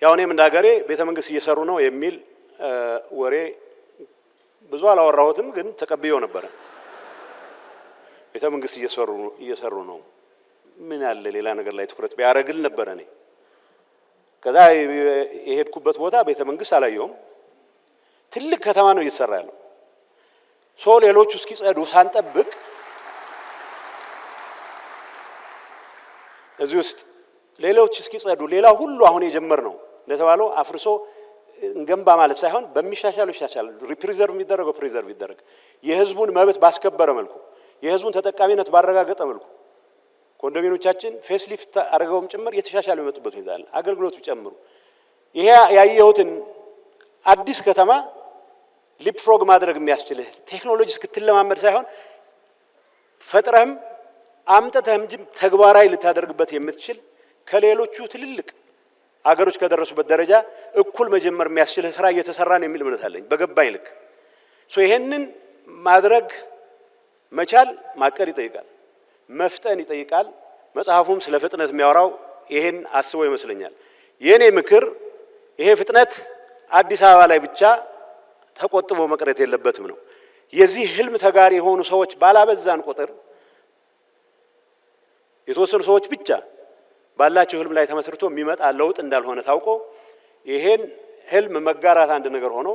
ያው እኔም እንደ ሀገሬ ቤተ መንግስት እየሰሩ ነው የሚል ወሬ ብዙ አላወራሁትም፣ ግን ተቀብየው ነበር። ቤተ መንግስት እየሰሩ ነው ምን ያለ ሌላ ነገር ላይ ትኩረት ቢያረግል ነበር። እኔ ከዛ የሄድኩበት ቦታ ቤተ መንግስት አላየሁም። ትልቅ ከተማ ነው እየተሰራ ያለው። ሌሎቹ እስኪጸዱ ሳንጠብቅ እዚህ ውስጥ ሌሎች እስኪጸዱ ሌላ ሁሉ አሁን የጀመር ነው ለተባለው አፍርሶ እንገንባ ማለት ሳይሆን በሚሻሻለው ይሻሻል። ሪፕሪዘርቭ የሚደረገው ፕሪዘርቭ ይደረግ። የህዝቡን መብት ባስከበረ መልኩ የህዝቡን ተጠቃሚነት ባረጋገጠ መልኩ ኮንዶሚኒየሞቻችን ፌስሊፍት አድርገውም ጭምር የተሻሻሉ የመጡበት ሁኔታ አለ። አገልግሎቱ ጨምሩ። ይሄ ያየሁትን አዲስ ከተማ ሊፕፍሮግ ማድረግ የሚያስችልህ ቴክኖሎጂ እስክትለማመድ ሳይሆን ፈጥረህም አምጥተህም ተግባራዊ ልታደርግበት የምትችል ከሌሎቹ ትልልቅ አገሮች ከደረሱበት ደረጃ እኩል መጀመር የሚያስችልህ ስራ እየተሰራ ነው የሚል እምነት አለኝ በገባኝ ልክ። ይሄንን ማድረግ መቻል ማቀድ ይጠይቃል፣ መፍጠን ይጠይቃል። መጽሐፉም ስለ ፍጥነት የሚያወራው ይሄን አስቦ ይመስለኛል። የኔ ምክር ይሄ ፍጥነት አዲስ አበባ ላይ ብቻ ተቆጥቦ መቅረት የለበትም ነው። የዚህ ህልም ተጋሪ የሆኑ ሰዎች ባላበዛን ቁጥር የተወሰኑ ሰዎች ብቻ ባላቸው ህልም ላይ ተመስርቶ የሚመጣ ለውጥ እንዳልሆነ ታውቆ ይሄን ህልም መጋራት አንድ ነገር ሆኖ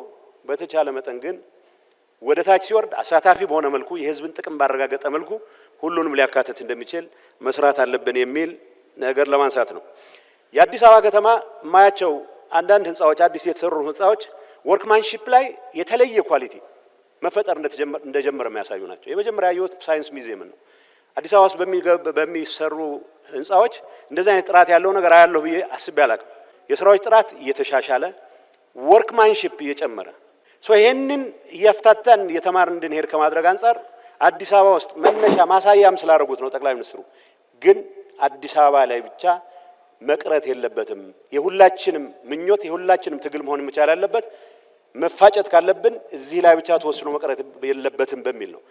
በተቻለ መጠን ግን ወደ ታች ሲወርድ አሳታፊ በሆነ መልኩ የህዝብን ጥቅም ባረጋገጠ መልኩ ሁሉንም ሊያካትት እንደሚችል መስራት አለብን የሚል ነገር ለማንሳት ነው። የአዲስ አበባ ከተማ ማያቸው አንዳንድ ህንጻዎች አዲስ የተሰሩ ህንጻዎች ወርክማንሺፕ ላይ የተለየ ኳሊቲ መፈጠር እንደጀመረ የሚያሳዩ ናቸው። የመጀመሪያ ያየሁት ሳይንስ ሙዚየም ነው። አዲስ አበባ ውስጥ በሚሰሩ ህንጻዎች እንደዚህ አይነት ጥራት ያለው ነገር አያለሁ ብዬ አስቤ አላቅም። የስራዎች ጥራት እየተሻሻለ ወርክማንሺፕ እየጨመረ ይሄንን እያፍታታን የተማር እንድንሄድ ከማድረግ አንፃር አዲስ አበባ ውስጥ መነሻ ማሳያም ስላደረጉት ነው ጠቅላይ ሚኒስትሩ። ግን አዲስ አበባ ላይ ብቻ መቅረት የለበትም። የሁላችንም ምኞት የሁላችንም ትግል መሆን መቻል አለበት። መፋጨት ካለብን እዚህ ላይ ብቻ ተወስኖ መቅረት የለበትም በሚል ነው።